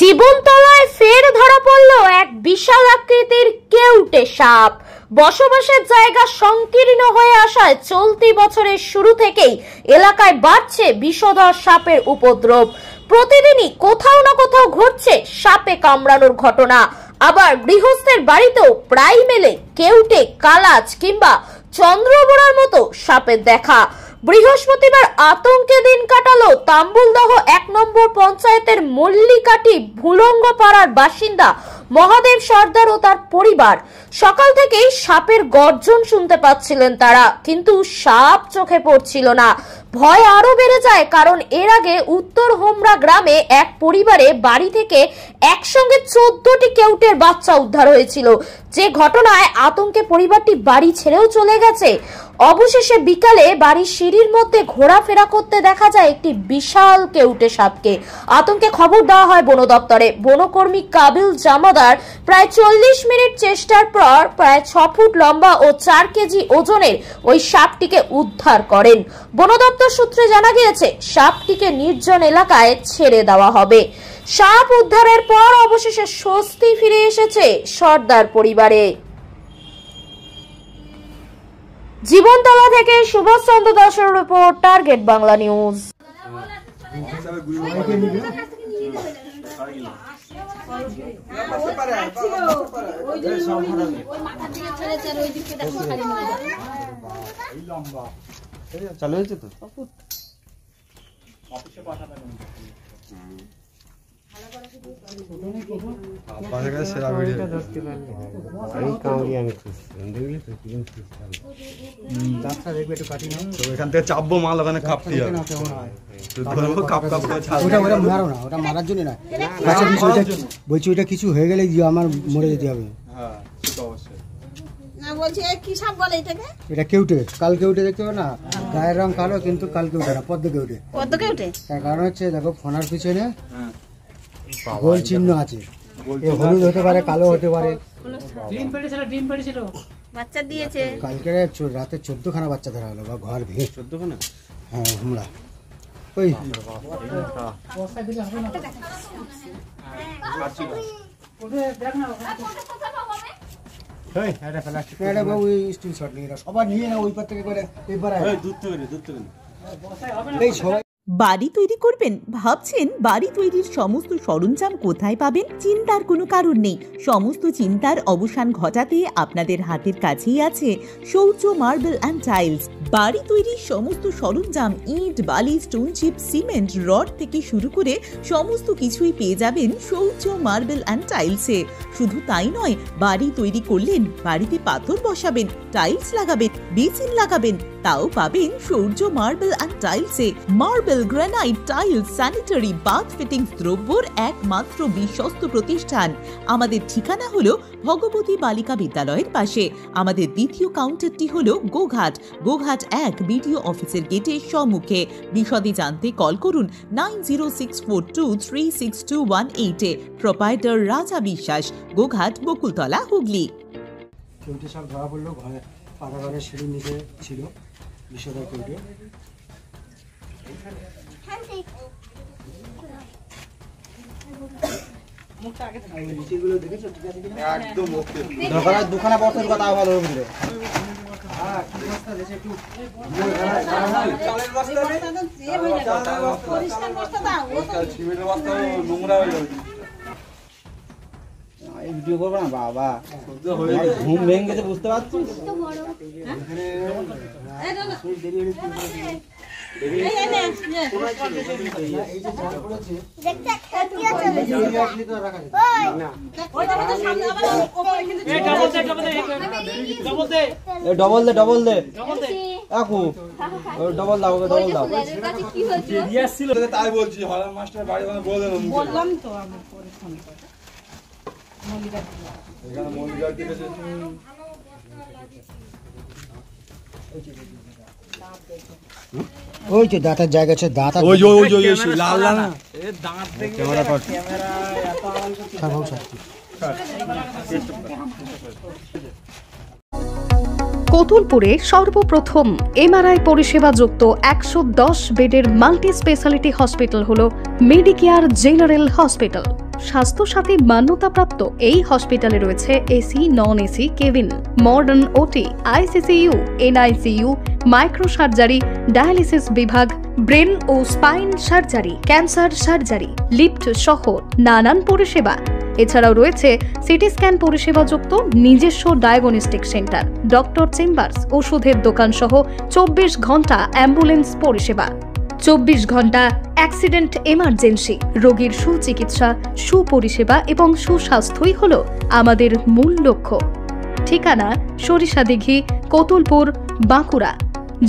জীবনতলায় ফের ধরা পড়ল এক বিশাল আকৃতির কেউটে সাপ। বসবাসের জায়গা সংকীর্ণ হয়ে আসায় চলতি বছরের শুরু থেকেই এলাকায় বাড়ছে বিষধর সাপের উপদ্রব। প্রতিদিনই কোথাও না কোথাও ঘটছে সাপে কামড়ানোর ঘটনা। আবার গৃহস্থের বাড়িতেও প্রায় মেলে কেউটে, কালাজ কিংবা চন্দ্রবোড়ার মতো সাপের দেখা। বৃহস্পতিবার আতঙ্কে দিন কাটালো তাম্বুলদহ ১ নম্বর পঞ্চায়েতের মল্লিকাটি ভুলঙ্গ পাড়ার বাসিন্দা মহাদেব সর্দার ও তার পরিবার। সকাল থেকেই সাপের গর্জন শুনতে পাচ্ছিলেন তারা, কিন্তু সাপ চোখে পড়ছিল না। ভয় আরো বেড়ে যায়, কারণ এর আগে উত্তর হোমরা গ্রামে এক পরিবারে বাড়ি থেকে একসঙ্গে ১৪টি কেউটের বাচ্চা উদ্ধার হয়েছিল, যে ঘটনায় আতঙ্কে পরিবারটি বাড়ি ছেড়েও চলে গেছে। অবশেষে বিকালে বাড়ির সিঁড়ির মধ্যে ঘোরাফেরা করতে দেখা যায় একটি বিশাল কেউটে সাপকে। আতঙ্কে খবর দেওয়া হয় বন দপ্তরে। বনকর্মী কাবিল জামাদার প্রায় ৪০ মিনিট চেষ্টার পর প্রায় ৬ ফুট লম্বা ও ৪ কেজি ওজনের ওই সাপটিকে উদ্ধার করেন। বন দপ্তর সূত্রে জানা গিয়েছে সাপটিকে নির্জন এলাকায় ছেড়ে দেওয়া হবে। সাপ উদ্ধারের পর অবশেষে স্বস্তি ফিরে এসেছে সর্দার পরিবারে। জীবনতলা থেকে সুভাষ চন্দ্র দাসের রিপোর্ট, টার্গেট বাংলা নিউজ। চালু হয়েছে তো এখান থেকে চাপবো মাল, ওখানে খাপতে হবে। ওটা মারার জন্য না, বলছি ওইটা কিছু হয়ে গেলে আমার মরে যেতে হবে। এটা কেউটে, কাল কেউটে দেখতে হবে না, গায়ের রং কালো কিন্তু কাল কেউটে না, পদ্ম কেউটে। তার কারণ হচ্ছে দেখো ফোনার পিছনে গোল চিহ্ন আছে, হলুদ হতে পারে, কালো হতে পারে। বাচ্চা দিয়েছে কালকে রাতে 14খানা বাচ্চা ধরা হলো, বা ঘর ভেঙে 14খানা। হ্যাঁ হুমড়া ওই স্টিল শট নিয়ে সবার নিয়ে না, ওই পার থেকে করে এবার এই সবাই বাড়ি তৈরি করবেন? ভাবছেন বাড়ি তৈরির সমস্ত সরঞ্জাম কোথায় পাবেন? চিন্তার কোনো কারণ নেই। সমস্ত চিন্তার অবসান ঘটাতে আপনাদের হাতের কাছেই আছে শৌর্য মার্বেল অ্যান্ড টাইলস। বাড়ি তৈরির সমস্ত সরঞ্জাম, ইট, বালি, স্টোন চিপ, সিমেন্ট, রড থেকে শুরু করে সমস্ত কিছুই পেয়ে যাবেন শৌর্য মার্বেল অ্যান্ড টাইলসে। শুধু তাই নয়, বাড়ি তৈরি করলেন, বাড়িতে পাথর বসাবেন, টাইলস লাগাবেন, বেসিন লাগাবেন, তাও পাবেন শৌর্য মার্বেল অ্যান্ড টাইলসে। Marble, granite, tiles, sanitary, bath fittings দ্রব্যর একমাত্র বিশ্বস্ত প্রতিষ্ঠান। আমাদের ঠিকানা হলো ভগবতী বালিকা বিদ্যালয়ের পাশে। আমাদের দ্বিতীয় কাউন্টারটি হলো গোঘাট ১ বিডিও অফিসের গেটের সম্মুখে। বিশদে জানতে কল করুন 9064236218-এ। প্রোপাইটার রাজা বিশ্বাস, গোঘাট, বকুলতলা, হুগলি। কেউটে সাপ ধরা পড়লো, ঘরে পাকা ঘরের সিঁড়ির নিচে ছিল বিষধর কেউটে। দুখানা বছর কথা ভালো হবে। ভিডিও করবো না বাবা, ঘুম ভেঙে গেছে বুঝতে পারছিস। ডবল দে ডবল দে কাকু, ডবল দাও, ডবল দাও। তাই বলছি মাস্টার বাড়ি বললাম তো আমি ওই যে দাঁতের জায়গা আছে, দাঁত ওই লাল লাল না, দাঁত দেখে ক্যামেরা কর, ক্যামেরা এত আওয়াজ করছে। কতুলপুরে সর্বপ্রথম এমআরআই পরিষেবা যুক্ত ১১০ বেডের মাল্টি স্পেশালিটি হসপিটাল হলো মেডিকেয়ার জেনারেল হসপিটাল। স্বাস্থ্যসাথী মান্যতাপ্রাপ্ত এই হসপিটালে রয়েছে AC, non AC cabin, modern OT, ICCU, NICU, micro surgery, dialysis বিভাগ, ব্রেন ও spine surgery, cancer surgery, lift সহ নানান পরিষেবা। এছাড়াও রয়েছে সিটি স্ক্যান পরিষেবা যুক্ত নিজস্ব ডায়াগনস্টিক সেন্টার, ডক্টর চেম্বার্স, ওষুধের দোকান সহ 24 ঘন্টা অ্যাম্বুলেন্স পরিষেবা। 24 ঘন্টা অ্যাক্সিডেন্ট এমার্জেন্সি, রোগীর সুচিকিৎসা, সুপরিষেবা এবং সুস্বাস্থ্যই হল আমাদের মূল লক্ষ্য। ঠিকানা সরিষাদিঘি, কতুলপুর, বাঁকুড়া।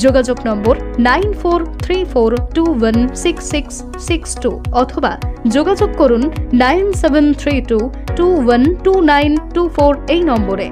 যোগাযোগ নম্বর 9434216662 অথবা যোগাযোগ করুন 9732212924 এই নম্বরে।